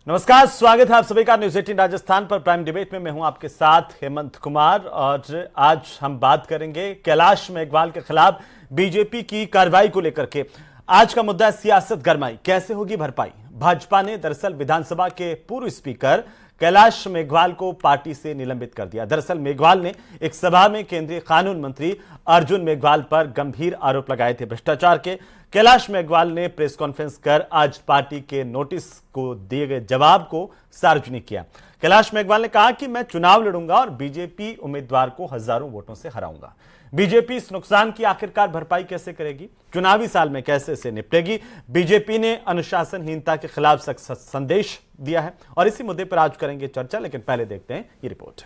नमस्कार, स्वागत है आप सभी का न्यूज 18 राजस्थान पर प्राइम डिबेट में। मैं हूं आपके साथ हेमंत कुमार और आज हम बात करेंगे कैलाश मेघवाल के खिलाफ बीजेपी की कार्रवाई को लेकर के। आज का मुद्दा है सियासत गरमाई, कैसे होगी भरपाई। भाजपा ने दरअसल विधानसभा के पूर्व स्पीकर कैलाश मेघवाल को पार्टी से निलंबित कर दिया। दरअसल मेघवाल ने एक सभा में केंद्रीय कानून मंत्री अर्जुन मेघवाल पर गंभीर आरोप लगाए थे भ्रष्टाचार के। कैलाश मेघवाल ने प्रेस कॉन्फ्रेंस कर आज पार्टी के नोटिस को दिए गए जवाब को सार्वजनिक किया। कैलाश मेघवाल ने कहा कि मैं चुनाव लड़ूंगा और बीजेपी उम्मीदवार को हजारों वोटों से हराऊंगा। बीजेपी इस नुकसान की आखिरकार भरपाई कैसे करेगी, चुनावी साल में कैसे से निपटेगी। बीजेपी ने अनुशासनहीनता के खिलाफ सख्त संदेश दिया है और इसी मुद्दे पर आज करेंगे चर्चा, लेकिन पहले देखते हैं ये रिपोर्ट।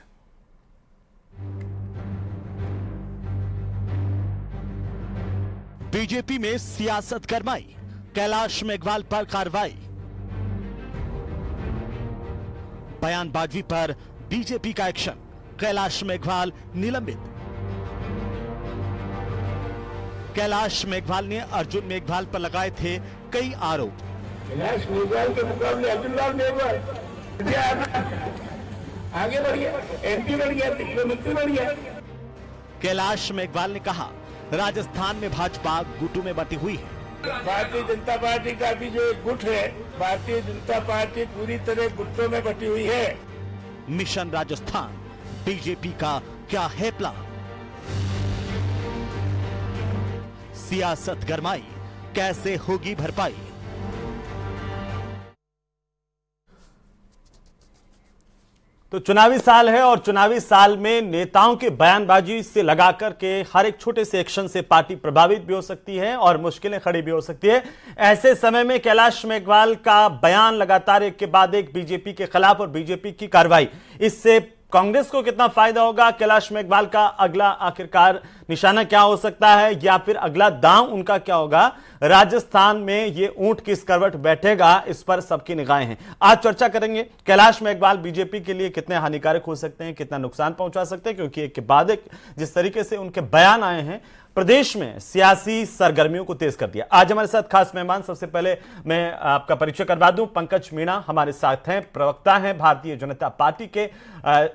बीजेपी में सियासत गरमाई, कैलाश मेघवाल पर कार्रवाई। बयानबाजी पर बीजेपी का एक्शन, कैलाश मेघवाल निलंबित। कैलाश मेघवाल ने अर्जुन मेघवाल पर लगाए थे कई आरोप। कैलाश मेघवाल के मुकाबले अर्जुन लाल मेघवाल आगे बढ़ गया, एमपी बढ़ गया, मुख्यमंत्री बढ़ गया। कैलाश मेघवाल ने कहा राजस्थान में भाजपा गुटों में बटी हुई है। भारतीय जनता पार्टी का भी जो एक गुट है, भारतीय जनता पार्टी पूरी तरह गुटों में बटी हुई है। मिशन राजस्थान, बीजेपी का क्या है प्लान। सियासत गरमाई, कैसे होगी भरपाई। तो चुनावी साल है और चुनावी साल में नेताओं के बयानबाजी से लगाकर के हर एक छोटे से एक्शन से पार्टी प्रभावित भी हो सकती है और मुश्किलें खड़ी भी हो सकती है। ऐसे समय में कैलाश मेघवाल का बयान लगातार एक के बाद एक बीजेपी के खिलाफ और बीजेपी की कार्रवाई, इससे कांग्रेस को कितना फायदा होगा, कैलाश मेघवाल का अगला आखिरकार निशाना क्या हो सकता है या फिर अगला दांव उनका क्या होगा, राजस्थान में ये ऊंट किस करवट बैठेगा, इस पर सबकी निगाहें हैं। आज चर्चा करेंगे कैलाश मेघवाल बीजेपी के लिए कितने हानिकारक हो सकते हैं, कितना नुकसान पहुंचा सकते हैं, क्योंकि एक के बाद एक जिस तरीके से उनके बयान आए हैं प्रदेश में सियासी सरगर्मियों को तेज कर दिया। आज हमारे साथ खास मेहमान, सबसे पहले मैं आपका परिचय करवा दूं, पंकज मीणा हमारे साथ हैं, प्रवक्ता हैं भारतीय जनता पार्टी के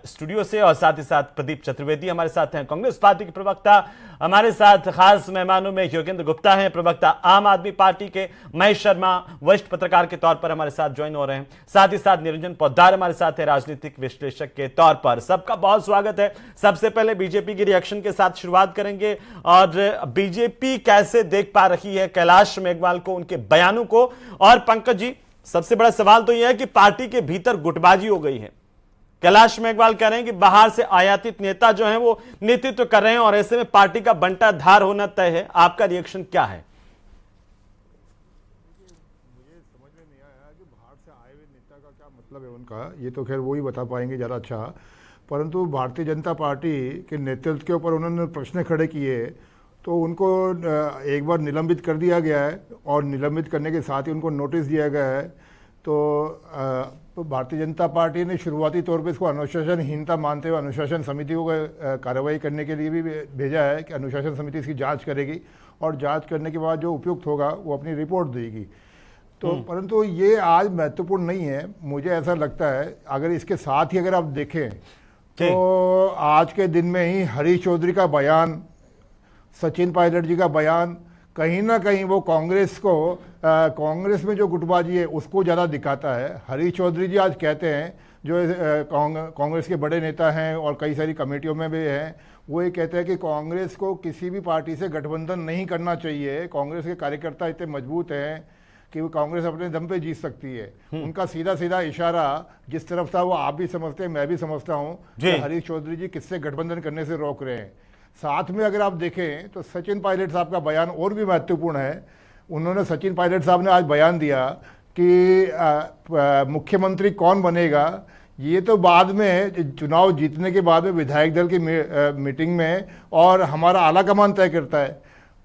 स्टूडियो से, और साथ ही साथ प्रदीप चतुर्वेदी हमारे साथ हैं, कांग्रेस पार्टी के प्रवक्ता। हमारे साथ खास मेहमानों में योगेंद्र गुप्ता हैं, प्रवक्ता आम आदमी पार्टी के। महेश शर्मा वरिष्ठ पत्रकार के तौर पर हमारे साथ ज्वाइन हो रहे हैं। साथ ही साथ निरंजन पोद्दार हमारे साथ है, राजनीतिक विश्लेषक के तौर पर। सबका बहुत स्वागत है। सबसे पहले बीजेपी की रिएक्शन के साथ शुरुआत करेंगे और बीजेपी कैसे देख पा रही है कैलाश मेघवाल को, उनके बयानों को। और पंकज जी, सबसे बड़ा सवाल तो यह है कि पार्टी के भीतर गुटबाजी हो गई है। कैलाश मेघवाल कह रहे हैं कि बाहर से आयातित नेता जो हैं वो नेतृत्व कर रहे हैं और ऐसे में पार्टी का बंटा धार होना तय है। आपका रिएक्शन क्या है? मुझे समझ में नहीं आया कि बाहर से आए हुए नेता का क्या मतलब है उनका, ये तो खैर वो ही बता पाएंगे ज़्यादा अच्छा। परंतु भारतीय जनता पार्टी के नेतृत्व के ऊपर उन्होंने प्रश्न खड़े किए तो उनको एक बार निलंबित कर दिया गया है और निलंबित करने के साथ ही उनको नोटिस दिया गया है। तो भारतीय जनता पार्टी ने शुरुआती तौर पे इसको अनुशासनहीनता मानते हुए अनुशासन समिति को कार्रवाई करने के लिए भी भेजा है कि अनुशासन समिति इसकी जांच करेगी और जांच करने के बाद जो उपयुक्त होगा वो अपनी रिपोर्ट देगी। तो परंतु ये आज महत्वपूर्ण नहीं है, मुझे ऐसा लगता है। अगर इसके साथ ही अगर आप देखें तो आज के दिन में ही हरीश चौधरी का बयान, सचिन पायलट जी का बयान, कहीं ना कहीं वो कांग्रेस को कांग्रेस में जो गुटबाजी है उसको ज़्यादा दिखाता है। हरीश चौधरी जी आज कहते हैं, जो कांग्रेस के बड़े नेता हैं और कई सारी कमेटियों में भी हैं, वो ये कहते हैं कि कांग्रेस को किसी भी पार्टी से गठबंधन नहीं करना चाहिए। कांग्रेस के कार्यकर्ता इतने मजबूत हैं कि वो कांग्रेस अपने दम पे जीत सकती है। उनका सीधा सीधा इशारा जिस तरफ था वो आप भी समझते हैं, मैं भी समझता हूँ कि हरीश चौधरी जी किससे गठबंधन करने से रोक रहे हैं। साथ में अगर आप देखें तो सचिन पायलट साहब का बयान और भी महत्वपूर्ण है। उन्होंने, सचिन पायलट साहब ने आज बयान दिया कि मुख्यमंत्री कौन बनेगा ये तो बाद में, चुनाव जीतने के बाद में विधायक दल की मीटिंग में और हमारा आला कमान तय करता है।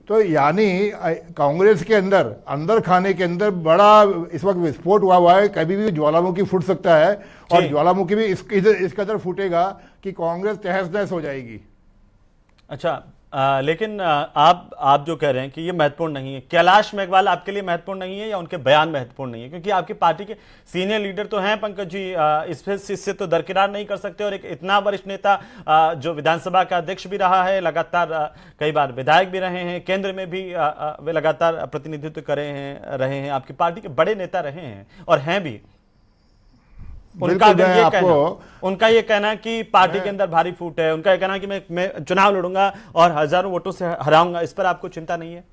तो यानी कांग्रेस के अंदर खाने के अंदर बड़ा इस वक्त विस्फोट हुआ है। कभी भी ज्वालामुखी फूट सकता है और ज्वालामुखी भी इस कदर फूटेगा कि कांग्रेस तहस नहस हो जाएगी। अच्छा, लेकिन आप जो कह रहे हैं कि ये महत्वपूर्ण नहीं है, कैलाश मेघवाल आपके लिए महत्वपूर्ण नहीं है या उनके बयान महत्वपूर्ण नहीं है? क्योंकि आपकी पार्टी के सीनियर लीडर तो हैं पंकज जी, इससे तो दरकिनार नहीं कर सकते। और एक इतना वरिष्ठ नेता जो विधानसभा का अध्यक्ष भी रहा है, लगातार कई बार विधायक भी रहे हैं, केंद्र में भी वे लगातार प्रतिनिधित्व रहे हैं, आपकी पार्टी के बड़े नेता रहे हैं और हैं भी। उनका ये कहना कि पार्टी के अंदर भारी फूट है, उनका ये कहना कि मैं चुनाव लड़ूंगा और हजारों वोटों से हराऊंगा, इस पर आपको चिंता नहीं है?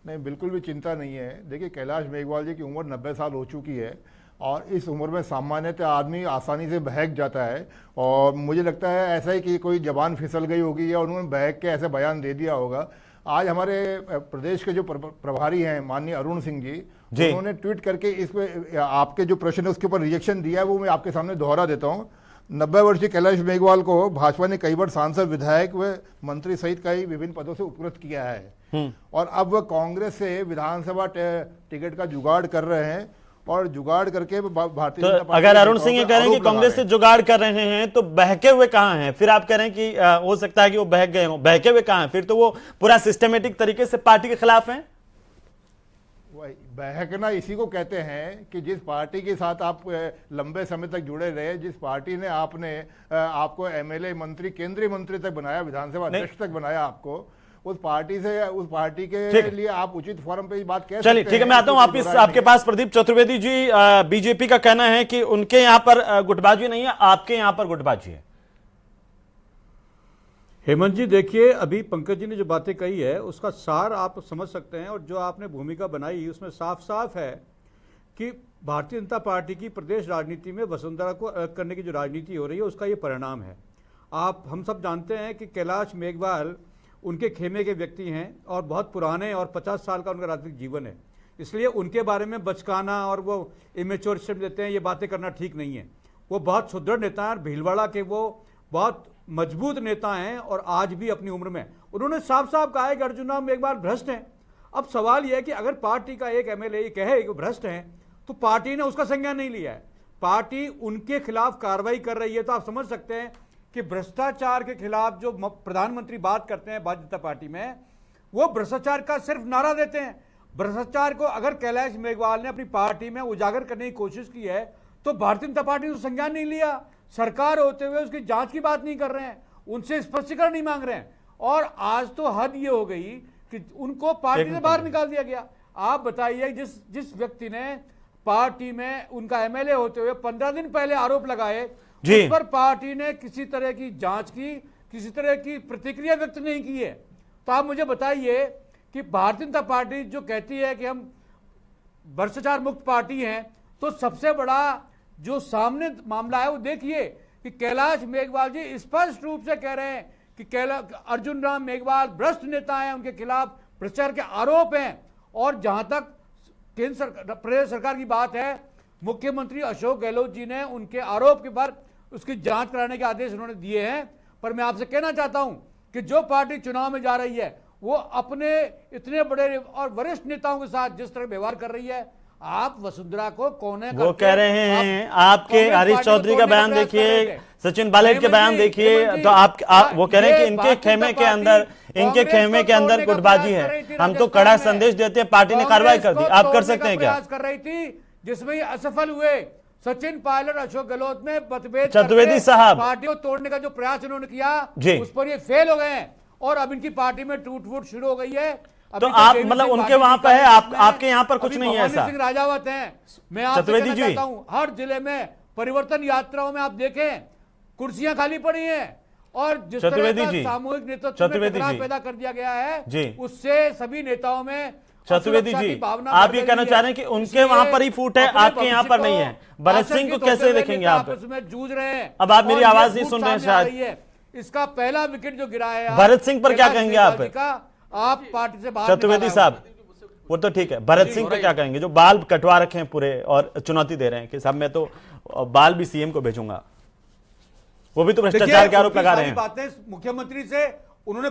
नहीं, बिल्कुल भी चिंता नहीं है। देखिए, कैलाश मेघवाल जी की उम्र 90 साल हो चुकी है और इस उम्र में सामान्यतः आदमी आसानी से बहक जाता है और मुझे लगता है ऐसा ही कि कोई जबान फिसल गई होगी या उन्होंने बहक के ऐसे बयान दे दिया होगा। आज हमारे प्रदेश के जो प्रभारी हैं माननीय अरुण सिंह जी, उन्होंने ट्वीट करके इस पे आपके जो प्रश्न है उसके ऊपर रिएक्शन दिया है, वो मैं आपके सामने दोहरा देता हूँ। 90 वर्षीय कैलाश मेघवाल को भाजपा ने कई बार सांसद, विधायक व मंत्री सहित कई विभिन्न पदों से उपकृत किया है और अब वह कांग्रेस से विधानसभा टिकट का जुगाड़ कर रहे हैं और जुगाड़ करके भारतीय जनता पार्टी। अगर अरुण सिंह ये कह रहे हैं कि कांग्रेस से जुगाड़ कर रहे हैं तो बहके हुए कहां हैं? फिर आप कह रहे हैं कि हो सकता है कि वो बहक गए हों, बहके हुए कहां हैं? फिर तो वो पूरा सिस्टमेटिक तरीके से पार्टी के खिलाफ हैं। बहकना इसी को कहते हैं कि जिस पार्टी के साथ आप लंबे समय तक जुड़े रहे, जिस पार्टी ने आपको एमएलए, मंत्री, केंद्रीय मंत्री तक बनाया, विधानसभा अध्यक्ष तक बनाया आपको, उस पार्टी के लिए आप उचित फोरम पे बात कह सकते हैं। चलिए ठीक है, मैं आता हूं वापिस आपके पास। प्रदीप चतुर्वेदी जी, बीजेपी का कहना है कि उनके यहां पर गुटबाजी नहीं है, आपके यहां पर गुटबाजी है। हेमंत जी, देखिए, अभी पंकज जी ने जो बातें कही है उसका सार आप समझ सकते हैं और जो आपने भूमिका बनाई उसमें साफ साफ है कि भारतीय जनता पार्टी की प्रदेश राजनीति में वसुंधरा को अलग करने की जो राजनीति हो रही है उसका ये परिणाम है। हम सब जानते हैं कि कैलाश मेघवाल उनके खेमे के व्यक्ति हैं और बहुत पुराने और 50 साल का उनका राजनीतिक जीवन है, इसलिए उनके बारे में बचकाना और वो इमेच्योर स्टेटमेंट देते हैं, ये बातें करना ठीक नहीं है। वो बहुत सुदृढ़ नेता हैं, भीलवाड़ा के वो बहुत मजबूत नेता हैं और आज भी अपनी उम्र में उन्होंने साफ साफ कहा है कि अर्जुन राम मेघवाल भ्रष्ट हैं। अब सवाल यह है कि अगर पार्टी का एक एमएलए कहे कि भ्रष्ट हैं तो पार्टी ने उसका संज्ञान नहीं लिया है, पार्टी उनके खिलाफ कार्रवाई कर रही है, तो आप समझ सकते हैं कि भ्रष्टाचार के खिलाफ जो प्रधानमंत्री बात करते हैं भारतीय जनता पार्टी में, वो भ्रष्टाचार का सिर्फ नारा देते हैं। भ्रष्टाचार को अगर कैलाश मेघवाल ने अपनी पार्टी में उजागर करने की कोशिश की है तो भारतीय जनता पार्टी ने संज्ञान नहीं लिया, सरकार होते हुए उसकी जांच की बात नहीं कर रहे हैं, उनसे स्पष्टीकरण नहीं मांग रहे हैं। और आज तो हद ये हो गई कि उनको पार्टी से बाहर निकाल दिया गया। आप बताइए, जिस व्यक्ति ने पार्टी में उनका एमएलए होते हुए 15 दिन पहले आरोप लगाए, उस पर पार्टी ने किसी तरह की जांच की, किसी तरह की प्रतिक्रिया व्यक्त नहीं की है। तो आप मुझे बताइए कि भारतीय जनता पार्टी जो कहती है कि हम भ्रष्टाचार मुक्त पार्टी हैं, तो सबसे बड़ा जो सामने मामला है वो देखिए कि कैलाश मेघवाल जी स्पष्ट रूप से कह रहे हैं कि अर्जुन राम मेघवाल भ्रष्ट नेता हैं, उनके खिलाफ भ्रष्टाचार के आरोप हैं। और जहां तक प्रदेश सरकार की बात है, मुख्यमंत्री अशोक गहलोत जी ने उनके आरोप के पर उसकी जांच कराने के आदेश उन्होंने दिए हैं। पर मैं आपसे कहना चाहता हूं कि जो पार्टी चुनाव में जा रही है वो अपने इतने बड़े और वरिष्ठ नेताओं के साथ जिस तरह व्यवहार कर रही है, आप वसुंधरा को कोने वो कह रहे हैं, आपके हरीश चौधरी का बयान देखिए, सचिन पायलट के बयान देखिए, तो आप वो कह रहे हैं कि इनके खेमे के अंदर गुटबाजी है। हम तो कड़ा संदेश देते हैं, पार्टी ने कार्रवाई कर दी, आप कर सकते हैं क्या? कर रही थी जिसमें असफल हुए सचिन पायलट, अशोक गहलोत में मतभेद, चतुर्वेदी साहब, पार्टी को तोड़ने का जो प्रयास उन्होंने किया उस पर ये फेल हो गए हैं और अब इनकी पार्टी में टूट फूट शुरू हो गई है। तो आप मतलब उनके वहां पर है, आपके यहाँ पर कुछ नहीं है ऐसा? सिंह राजावत हैं, मैं आपसे कहना चाहता हूं, हर जिले में परिवर्तन यात्राओं में आप देखें कुर्सियां खाली पड़ी हैं और जिस तरह का सामूहिक नेतृत्व पैदा कर दिया गया है उससे सभी नेताओं में। चतुर्वेदी जी, आप ये कहना चाह रहे हैं कि उनके वहां पर ही फूट है, आपके यहाँ पर नहीं है? भरत सिंह को कैसे देखेंगे आप? उसमें जूझ रहे हैं। अब आप मेरी आवाज नहीं सुन रहे हैं शायद। इसका पहला विकेट जो गिरा है, भरत सिंह पर क्या कहेंगे आप पार्टी से बाहर? चतुर्वेदी साहब, वो तो ठीक है, भरत सिंह पर क्या कहेंगे जो बाल कटवा रखे हैं पूरे और चुनौती दे रहे हैं कि साहब मैं तो बाल भी सीएम को भेजूंगा, वो भी तो भ्रष्टाचार के आरोप लगा रहे हैं। बातें मुख्यमंत्री से उन्होंने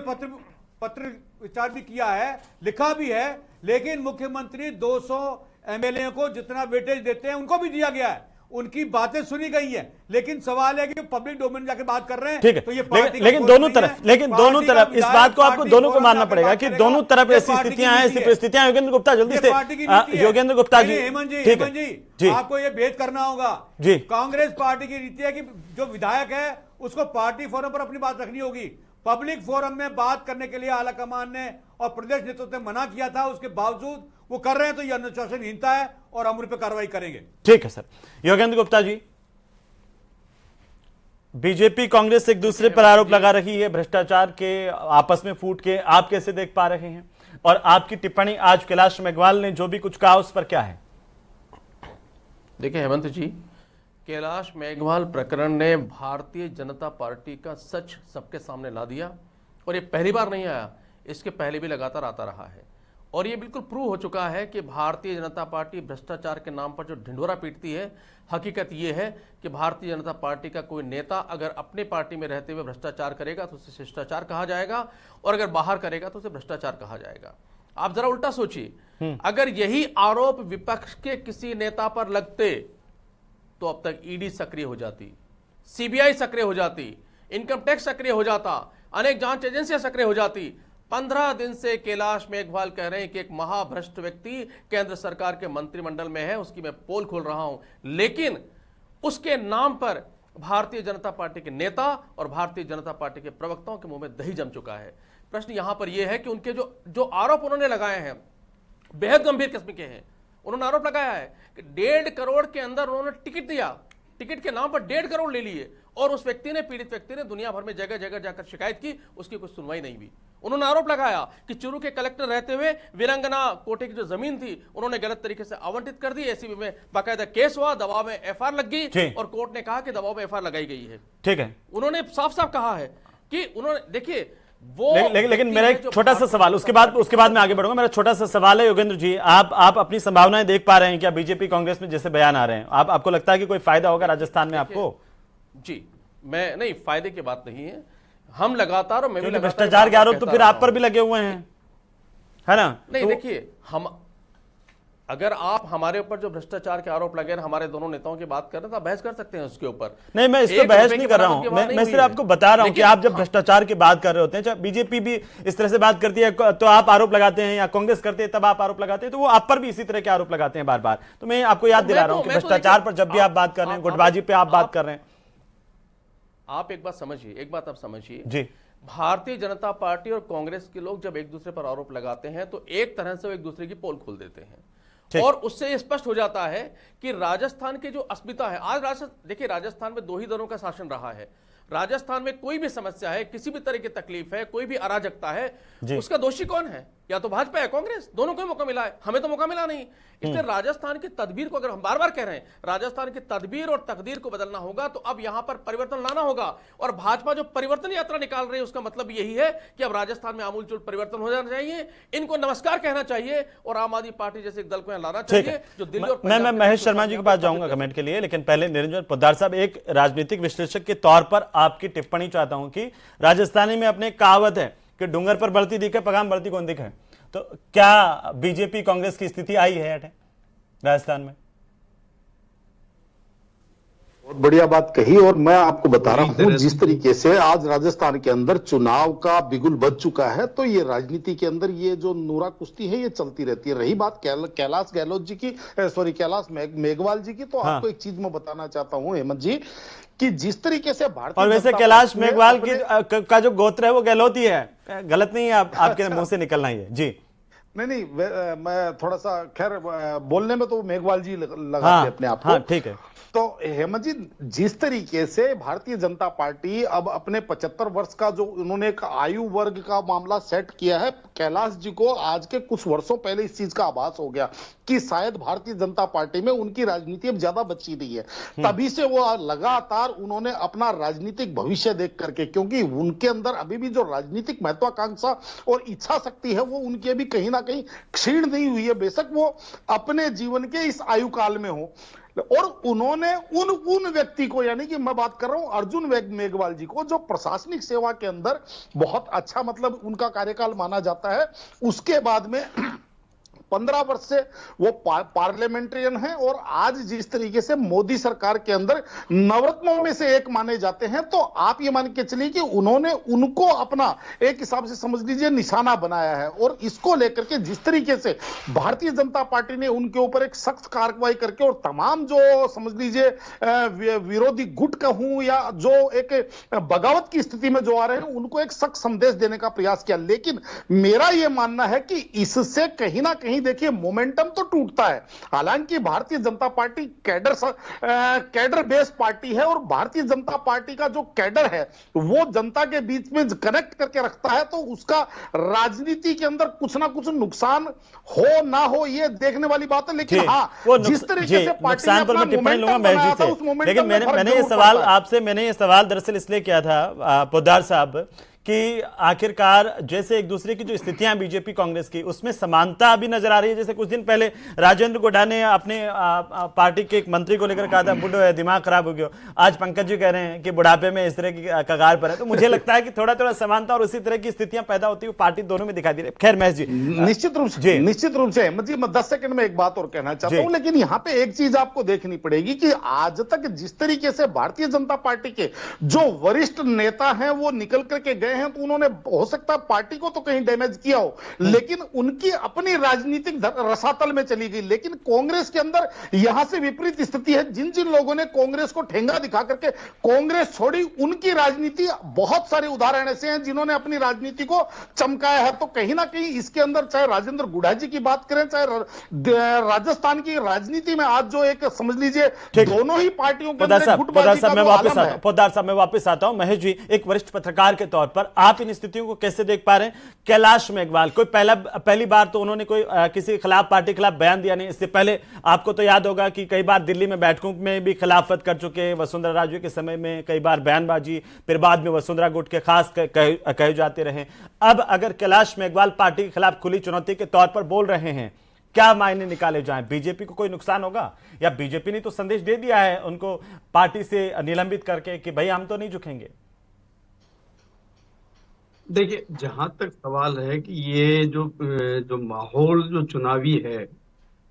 पत्र विचार भी किया है, लिखा भी है, लेकिन मुख्यमंत्री 200 एमएलए को जितना वेटेज देते हैं उनको भी दिया गया है उनकी बातें सुनी गई हैं, लेकिन सवाल है कि पब्लिक डोमेन जाके बात कर रहे हैं। ठीक है, तो ये लेकिन दोनों तरफ इस बात को आपको दोनों को मानना पड़ेगा कि दोनों तरफ ऐसी स्थितियां हैं, ऐसी परिस्थितियां। योगेंद्र गुप्ता जल्दी से, योगेंद्र गुप्ता जी, हेमंत जी, आपको ये भेद करना होगा जी। कांग्रेस पार्टी की नीति है कि जो विधायक है उसको पार्टी फोरम पर अपनी बात रखनी होगी। पब्लिक फोरम में बात करने के लिए आला कमान ने और प्रदेश नेतृत्व ने मना किया था, उसके बावजूद वो कर रहे हैं, तो यह अनुशासनहीनता है और हम उन पर कार्रवाई करेंगे। ठीक है सर। योगेंद्र गुप्ता जी, बीजेपी कांग्रेस एक दूसरे पर आरोप लगा रही है भ्रष्टाचार के, आपस में फूट के, आप कैसे देख पा रहे हैं? और आपकी टिप्पणी आज कैलाश मेघवाल ने जो भी कुछ कहा उस पर क्या है? देखिए हेमंत जी, कैलाश मेघवाल प्रकरण ने भारतीय जनता पार्टी का सच सबके सामने ला दिया, और ये पहली बार नहीं आया, इसके पहले भी लगातार आता रहा है। और ये बिल्कुल प्रूव हो चुका है कि भारतीय जनता पार्टी भ्रष्टाचार के नाम पर जो ढिंढोरा पीटती है, हकीकत ये है कि भारतीय जनता पार्टी का कोई नेता अगर अपने पार्टी में रहते हुए भ्रष्टाचार करेगा तो उसे शिष्टाचार कहा जाएगा, और अगर बाहर करेगा तो उसे भ्रष्टाचार कहा जाएगा। आप जरा उल्टा सोचिए, अगर यही आरोप विपक्ष के किसी नेता पर लगते तो अब तक ईडी सक्रिय हो जाती, सीबीआई सक्रिय हो जाती, इनकम टैक्स सक्रिय हो जाता, अनेक जांच एजेंसियां सक्रिय हो जाती। 15 दिन से कैलाश मेघवाल कह रहे हैं कि एक महाभ्रष्ट व्यक्ति केंद्र सरकार के मंत्रिमंडल में है, उसकी मैं पोल खोल रहा हूं, लेकिन उसके नाम पर भारतीय जनता पार्टी के नेता और भारतीय जनता पार्टी के प्रवक्ताओं के मुंह में दही जम चुका है। प्रश्न यहां पर यह है कि उनके जो आरोप उन्होंने लगाए हैं बेहद गंभीर किस्म के हैं। उन्होंने आरोप लगाया है कि 1.5 करोड़ के अंदर उन्होंने टिकट दिया, टिकट के नाम पर 1.5 करोड़ ले लिए, और उस व्यक्ति ने, पीड़ित व्यक्ति ने दुनिया भर में जगह जगह जाकर शिकायत की, उसकी कुछ सुनवाई नहीं हुई। उन्होंने आरोप लगाया कि चूरू के कलेक्टर रहते हुए वीरंगना कोटे की जो जमीन थी उन्होंने गलत तरीके से आवंटित कर दी, एसीबी में बाकायदा केस हुआ, दबाव में एफआईआर लग गई, और कोर्ट ने कहा कि दबाव में एफआईआर लगाई गई है। ठीक है, उन्होंने साफ साफ कहा है कि उन्होंने, देखिए वो, लेकिन मेरा एक छोटा सा सवाल, उसके बाद मैं आगे बढ़ूंगा। मेरा छोटा सा सवाल है, योगेंद्र जी, आप अपनी संभावनाएं देख पा रहे हैं क्या बीजेपी कांग्रेस में जैसे बयान आ रहे हैं? आपको लगता है कि कोई फायदा होगा राजस्थान में आपको? जी, मैं नहीं, फायदे की बात नहीं है, हम लगातार, और मैं भी भ्रष्टाचार के आरोप तो फिर आप पर भी लगे हुए हैं, है ना? नहीं, देखिए, हम अगर आप हमारे ऊपर जो भ्रष्टाचार के आरोप लगे, हमारे दोनों नेताओं की बात कर रहे हैं, तो आप बहस कर सकते हैं उसके ऊपर। नहीं, मैं इस पर बहस नहीं कर रहा हूं, मैं सिर्फ आपको बता रहा हूं कि आप जब भ्रष्टाचार की बात कर रहे होते हैं, चाहे बीजेपी भी इस तरह से बात करती है तो आप आरोप लगाते हैं, या कांग्रेस करते हैं तब आप आरोप लगाते हैं, तो वो आप पर भी इसी तरह के आरोप लगाते हैं बार बार। तो मैं आपको याद दिला रहा हूं कि भ्रष्टाचार पर जब भी आप बात कर रहे हैं, गुटबाजी पे आप बात कर रहे हैं। आप एक बात समझिए, एक बात आप समझिए जी, भारतीय जनता पार्टी और कांग्रेस के लोग जब एक दूसरे पर आरोप लगाते हैं तो एक तरह से वो एक दूसरे की पोल खोल देते हैं, और उससे यह स्पष्ट हो जाता है कि राजस्थान की जो अस्मिता है, आज देखिए राजस्थान में 2 ही दलों का शासन रहा है। राजस्थान में कोई भी समस्या है, किसी भी तरह की तकलीफ है, कोई भी अराजकता है, उसका दोषी कौन है? या तो भाजपा है, कांग्रेस, दोनों को मौका मिला है, हमें तो मौका मिला नहीं। इसलिए राजस्थान की तदबीर को, अगर हम बार बार कह रहे हैं राजस्थान की तदबीर और तकदीर को बदलना होगा, तो अब यहां पर परिवर्तन लाना होगा। और भाजपा जो परिवर्तन यात्रा निकाल रही है उसका मतलब यही है कि अब राजस्थान में आमूलचूल परिवर्तन हो जाना चाहिए, इनको नमस्कार कहना चाहिए, और आम आदमी पार्टी जैसे एक दल को यहां लाना चाहिए जो दिल्ली और मैं महेश शर्मा जी के पास जाऊंगा कमेंट के लिए, लेकिन पहले निरंजन पोद्दार साहब, एक राजनीतिक विश्लेषक के तौर पर आपकी टिप्पणी चाहता हूं कि राजस्थानी में अपने कहावत है कि डूंगर पर बढ़ती दिखे, पगाम बढ़ती कौन दिखे। तो क्या बीजेपी कांग्रेस की स्थिति आई है राजस्थान में? बहुत बढ़िया बात कही, और मैं आपको बता रहा हूं जिस तरीके से आज राजस्थान के अंदर चुनाव का बिगुल बज चुका है, तो ये राजनीति के अंदर ये जो नूरा कुश्ती है ये चलती रहती है। रही बात कैलाश गहलोत जी की, सॉरी कैलाश मेघवाल जी की, तो आपको एक चीज मैं बताना चाहता हूं हेमंत जी, कि जिस तरीके से भारतीय, और वैसे कैलाश मेघवाल का जो गोत्र है वो गहलोत ही है, गलत नहीं है, आपके मुंह से निकलना ही है जी। नहीं, मैं थोड़ा सा, खैर बोलने में तो मेघवाल जी लगाते अपने आप को। ठीक है। तो हेमंत जी, जिस तरीके से भारतीय जनता पार्टी अब अपने 75 वर्ष का जो उन्होंने एक आयु वर्ग का मामला सेट किया है, कैलाश जी को आज के कुछ वर्षों पहले इस चीज का आभास हो गया कि शायद भारतीय जनता पार्टी में उनकी राजनीति अब ज्यादा बची नहीं है। तभी से वो लगातार उन्होंने अपना राजनीतिक भविष्य देख करके, क्योंकि उनके अंदर अभी भी जो राजनीतिक महत्वाकांक्षा और इच्छा शक्ति है वो उनकी अभी कहीं ना कहीं क्षीण नहीं हुई है, बेशक वो अपने जीवन के इस आयु काल में हो। और उन्होंने उन व्यक्ति को, यानी कि मैं बात कर रहा हूं अर्जुन मेघवाल जी को, जो प्रशासनिक सेवा के अंदर बहुत अच्छा मतलब उनका कार्यकाल माना जाता है, उसके बाद में 15 वर्ष से वो पार्लियामेंट्रियन है और आज जिस तरीके से मोदी सरकार के अंदर नवरत्नों में से एक माने जाते हैं, तो आप ये मान के चलिए कि उन्होंने उनको अपना एक हिसाब से समझ लीजिए निशाना बनाया है। और इसको लेकर के जिस तरीके से भारतीय जनता पार्टी ने उनके ऊपर एक सख्त कार्रवाई करके और तमाम जो समझ लीजिए विरोधी गुट कहूं या जो एक बगावत की स्थिति में जो आ रहे हैं, उनको एक सख्त संदेश देने का प्रयास किया। लेकिन मेरा यह मानना है कि इससे कहीं ना कहीं देखिए मोमेंटम तो टूटता है। हालांकि Bharatiya Janata party cadre based party है और भारतीय जनता पार्टी का जो कैडर है वो जनता के बीच में कनेक्ट करके रखता है, तो उसका राजनीति के अंदर कुछ ना कुछ नुकसान हो ना हो ये देखने वाली बात है। लेकिन हाँ, जिस तरीके से पार्टी ने अपना मोमेंटम बनाया था, उस मोमेंटम लेकिन मैंने ये सवाल आपसे दरअसल इसलिए किया था पोद्दार साहब कि आखिरकार जैसे एक दूसरे की जो स्थितियां बीजेपी कांग्रेस की, उसमें समानता अभी नजर आ रही है। जैसे कुछ दिन पहले राजेंद्र गोड़ा ने अपने पार्टी के एक मंत्री को लेकर कहा था बुढ़ो है, दिमाग खराब हो गया। आज पंकज जी कह रहे हैं कि बुढ़ापे में इस तरह की कगार पर है। तो मुझे लगता है कि थोड़ा थोड़ा समानता और उसी तरह की स्थितियां पैदा होती हुई पार्टी दोनों में दिखाई दे रही है। खैर महेश जी, निश्चित रूप से मैं 10 सेकंड में एक बात और कहना चाहता हूं, लेकिन यहां पे एक चीज आपको देखनी पड़ेगी कि आज तक जिस तरीके से भारतीय जनता पार्टी के जो वरिष्ठ नेता हैं वो निकल करके गए हैं, तो उन्होंने हो सकता है पार्टी को तो कहीं डैमेज किया हो, लेकिन उनकी अपनी राजनीतिक रसातल में चली गई। लेकिन कांग्रेस के अंदर यहां से विपरीत स्थिति है। जिन जिन लोगों ने कांग्रेस को ठेंगा दिखा करके कांग्रेस छोड़ी, उनकी राजनीति, बहुत सारे उदाहरण ऐसे हैं जिन्होंने अपनी राजनीति को चमकाया है। तो कहीं ना कहीं इसके अंदर चाहे राजेंद्र गुढ़ा जी की बात करें, चाहे राजस्थान की राजनीति में आज जो एक समझ लीजिए दोनों ही पार्टियों के अंदर गुटबाजी का पोद्दार साहब मैं वापस आता हूं। महेश जी, एक वरिष्ठ पत्रकार के तौर पर आप इन स्थितियों को कैसे देख पा रहे हैं? कैलाश मेघवाल कोई पहली बार तो उन्होंने कोई किसी खिलाफ पार्टी खिलाफ बयान दिया नहीं। इससे पहले आपको तो याद होगा कि कई बार दिल्ली में बैठकों में भी खिलाफत कर चुके, वसुंधरा राजे के समय में कई बार बयानबाजी, फिर बाद में वसुंधरा गुट के खास कहे जाते रहे। अब अगर कैलाश मेघवाल पार्टी के खिलाफ खुली चुनौती के तौर पर बोल रहे हैं, क्या मायने निकाले जाएं? बीजेपी को कोई नुकसान होगा? या बीजेपी ने तो संदेश दे दिया है उनको पार्टी से निलंबित करके कि भाई हम तो नहीं झुकेंगे? देखिए, जहां तक सवाल है कि ये जो माहौल जो चुनावी है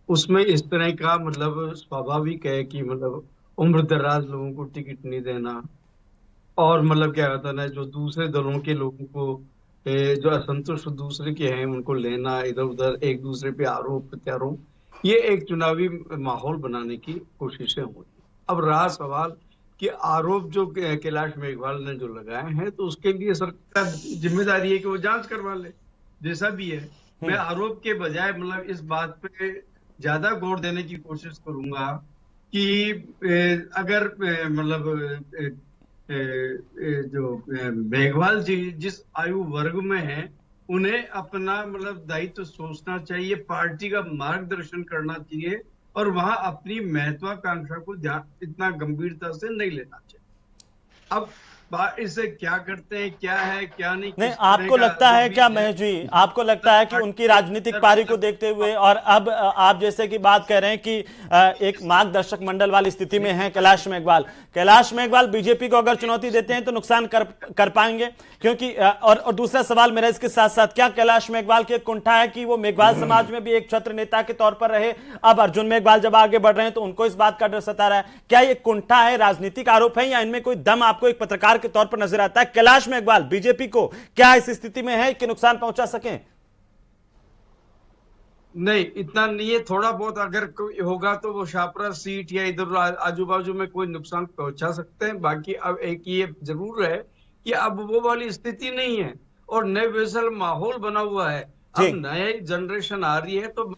उसमें इस तरह का मतलब स्वाभाविक है कि मतलब उम्र दराज लोगों को टिकट नहीं देना, और मतलब क्या होता है ना, जो दूसरे दलों के लोगों को जो असंतुष्ट दूसरे के हैं उनको लेना, इधर उधर एक दूसरे पे आरोप प्रत्यारोप, ये एक चुनावी माहौल बनाने की कोशिशें होती। अब रहा सवाल कि आरोप जो कैलाश मेघवाल ने जो लगाए हैं, तो उसके लिए सरकार जिम्मेदारी है कि वो जांच करवा ले, जैसा भी है। मैं आरोप के बजाय मतलब इस बात पे ज्यादा गौर देने की कोशिश करूंगा कि अगर मतलब जो मेघवाल जी जिस आयु वर्ग में हैं, उन्हें अपना मतलब दायित्व सोचना चाहिए, पार्टी का मार्गदर्शन करना चाहिए और वहां अपनी महत्वाकांक्षा को इतना गंभीरता से नहीं लेना चाहिए। अब इससे क्या करते हैं, क्या है क्या नहीं आपको लगता है क्या महेश जी, आपको लगता है कि उनकी राजनीतिक पारी को देखते हुए, और अब आप जैसे कि बात कह रहे हैं कि एक मार्गदर्शक मंडल वाली स्थिति में है कैलाश मेघवाल बीजेपी को अगर चुनौती देते हैं तो नुकसान कर पाएंगे? क्योंकि और दूसरा सवाल मेरा इसके साथ साथ, क्या कैलाश मेघवाल की एक कुंठा है कि वो मेघवाल समाज में भी एक छत्र नेता के तौर पर रहे? अब अर्जुन मेघवाल जब आगे बढ़ रहे हैं तो उनको इस बात का डर सता रहा है। क्या ये कुंठा है, राजनीतिक आरोप है, या इनमें कोई दम आपको एक पत्रकार के तौर पर नजर आता है? कैलाश मेघवाल बीजेपी को क्या इस स्थिति में है कि नुकसान पहुंचा सकें? नहीं, इतना नहीं है। थोड़ा बहुत अगर कोई होगा तो वो शापरा सीट या इधर आजू बाजू में कोई नुकसान पहुंचा सकते हैं। बाकी अब एक ये जरूर है कि अब वो वाली स्थिति नहीं है और नए वैसा माहौल बना हुआ है। अब नए जनरेशन आ रही है, तो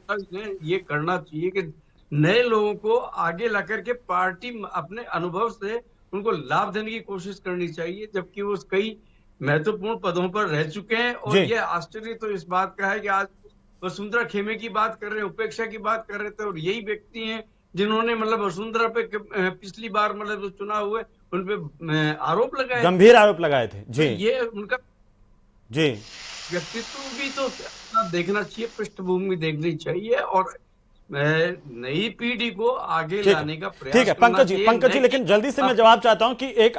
ये करना चाहिए कि नए लोगों को आगे ला करके पार्टी अपने अनुभव से उनको लाभ देने की कोशिश करनी चाहिए, जबकि वो कई महत्वपूर्ण पदों पर रह चुके हैं। और ये आश्चर्य तो इस बात का है कि आज वसुंधरा खेमे की बात कर रहे हैं, उपेक्षा की बात कर रहे थे, और यही व्यक्ति हैं जिन्होंने मतलब वसुंधरा पे पिछली बार मतलब जो चुनाव हुए उन पे आरोप लगाए, गंभीर आरोप लगाए थे। जी, ये उनका व्यक्तित्व भी तो देखना चाहिए, पृष्ठभूमि देखनी चाहिए। और नई पीढ़ी को आगे लाने का प्रयास ठीक है पंकज जी लेकिन जल्दी से मैं जवाब चाहता हूं कि एक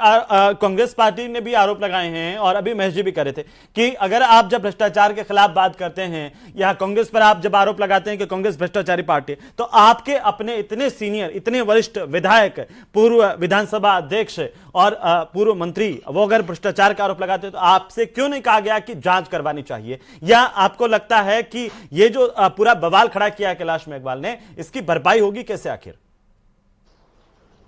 कांग्रेस पार्टी ने भी आरोप लगाए हैं और अभी महेश जी भी कर रहे थे कि अगर आप जब भ्रष्टाचार के खिलाफ बात करते हैं या कांग्रेस पर आप जब आरोप लगाते हैं कि कांग्रेस भ्रष्टाचारी पार्टी, तो आपके अपने इतने सीनियर इतने वरिष्ठ विधायक, पूर्व विधानसभा अध्यक्ष और पूर्व मंत्री वो अगर भ्रष्टाचार का आरोप लगाते हैं तो आपसे क्यों नहीं कहा गया कि जांच करवानी चाहिए? या आपको लगता है कि ये जो पूरा बवाल खड़ा किया कैलाश मेघवाल ने, इसकी भरपाई होगी कैसे आखिर?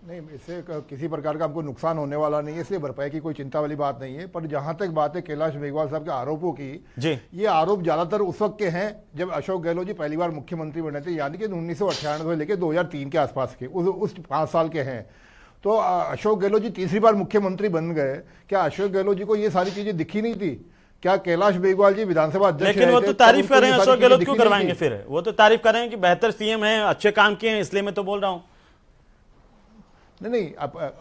नहीं, इससे किसी प्रकार का हमको नुकसान होने वाला नहीं है, इसलिए भरपाई की कोई चिंता वाली बात नहीं है। पर जहां तक बात है कैलाश मेघवाल साहब के आरोपों की, ये आरोप ज्यादातर उस वक्त के हैं जब अशोक गहलोत जी पहली बार मुख्यमंत्री बने थे, यानी कि 1998 से लेकर 2003 के आसपास के, उस 5 साल के हैं। तो अशोक गहलोत जी तीसरी बार मुख्यमंत्री बन गए, क्या अशोक गहलोत जी को ये सारी चीजें दिखी नहीं थी? क्या कैलाश मेघवाल जी विधानसभा अध्यक्ष? लेकिन वो तो तारीफ कर रहे हैं, अशोक गहलोत क्यों करवाएंगे फिर? वो तो तारीफ कर रहे हैं कि बेहतर सीएम है, अच्छे काम किए हैं, इसलिए मैं तो बोल रहा हूं। नहीं,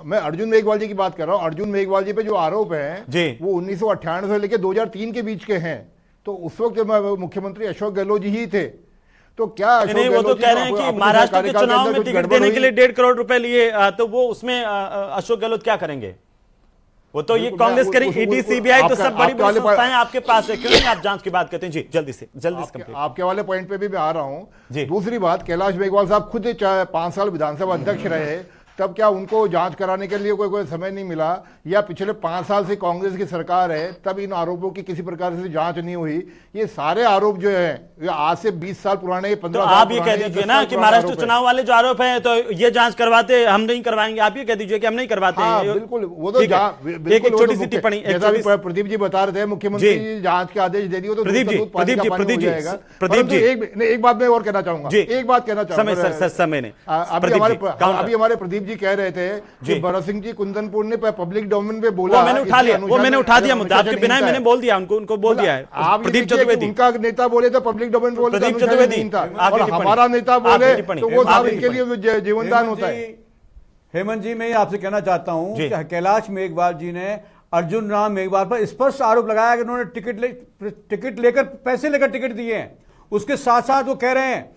मैं अर्जुन मेघवाल जी की बात कर रहा हूं। अर्जुन मेघवाल जी पे जो आरोप है वो 1998 से लेकर 2003 के बीच के हैं। तो उस वक्त मुख्यमंत्री अशोक गहलोत जी ही थे। तो क्या नहीं, वो तो कह रहे हैं कि महाराष्ट्र के चुनाव में टिकट देने के लिए 1.5 करोड़ रुपए लिए, तो वो उसमें अशोक गहलोत क्या करेंगे? वो तो ये कांग्रेस करेगी, ईडी सीबीआई तो सब बड़ी बड़ी संस्थाएं आपके पास है, क्यों नहीं आप जांच की बात करते हैं? जी जल्दी से आपके वाले पॉइंट पे भी मैं आ रहा हूं। दूसरी बात, कैलाश मेघवाल साहब खुद 5 साल विधानसभा अध्यक्ष रहे, तब क्या उनको जांच कराने के लिए कोई समय नहीं मिला? या पिछले 5 साल से कांग्रेस की सरकार है तब इन आरोपों की किसी प्रकार से जांच नहीं हुई? ये सारे आरोप जो है ये आज से 20 साल पुराने, 15 साल आप ये कह दीजिए ना कि महाराष्ट्र चुनाव वाले जो आरोप है तो ये जांच करवाते, हम नहीं करवाएंगे। आप ये कह दीजिए कि हम नहीं करवाते हैं। बिल्कुल, वो तो एक छोटी सी टिप्पणी, प्रदीप जी बता रहे थे मुख्यमंत्री जी जांच के आदेश दे दिए तो प्रदीप जी एक बात मैं और कहना चाहूंगा, एक बात कहना चाहूंगा। अभी हमारे प्रदीप जी कह रहे थे कि भरत सिंह जी कुंदनपुर ने पब्लिक डोमेन पे बोला, मैंने उठा दिया मुद्दा आपके बिना, मैंने बोल दिया उनको बोल दिया है। प्रदीप चतुर्वेदी उनका नेता बोले तो पब्लिक डोमेन बोले, प्रदीप चतुर्वेदी और हमारा नेता बोले तो वो साहब इनके लिए जीवनदान होता है। हेमंत जी, मैं आपसे कहना चाहता हूं कि कैलाश मेघवाल जी ने अर्जुन राम मेघवाल पर स्पष्ट आरोप लगाया कि उन्होंने टिकट लेकर पैसे लेकर टिकट दिए हैं। उसके साथ साथ वो कह रहे हैं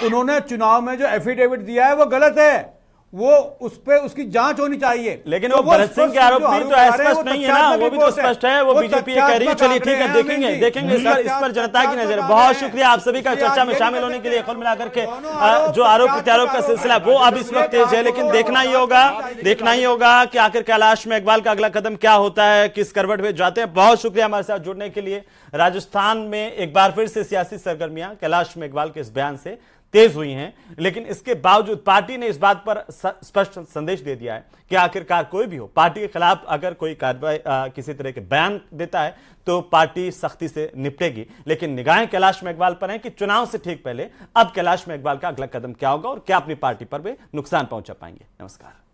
उन्होंने चुनाव में जो एफिडेविट दिया है वो गलत है, वो उस पे उसकी जांच होनी चाहिए। लेकिन वो भरत सिंह के आरोप भी तो स्पष्ट नहीं है ना, वो भी तो स्पष्ट है। वो बीजेपी कह रही है, चलिए ठीक है, देखेंगे इस पर जनता की नजर। बहुत शुक्रिया आप सभी का चर्चा में शामिल होने के लिए। कुल मिलाकर के जो आरोप प्रत्यारोप का सिलसिला वो अब इस वक्त तेज है, लेकिन देखना ही होगा कि आखिर कैलाश मेघवाल का अगला कदम क्या होता है, किस करवट में जाते हैं। बहुत शुक्रिया हमारे साथ जुड़ने के लिए। राजस्थान में एक बार फिर से सियासी सरगर्मियां कैलाश मेघवाल के इस बयान से तेज हुई हैं, लेकिन इसके बावजूद पार्टी ने इस बात पर स्पष्ट संदेश दे दिया है कि आखिरकार कोई भी हो, पार्टी के खिलाफ अगर कोई कार्रवाई किसी तरह के बयान देता है तो पार्टी सख्ती से निपटेगी। लेकिन निगाहें कैलाश मेघवाल पर हैं कि चुनाव से ठीक पहले अब कैलाश मेघवाल का अगला कदम क्या होगा और क्या अपनी पार्टी पर वे नुकसान पहुंचा पाएंगे। नमस्कार।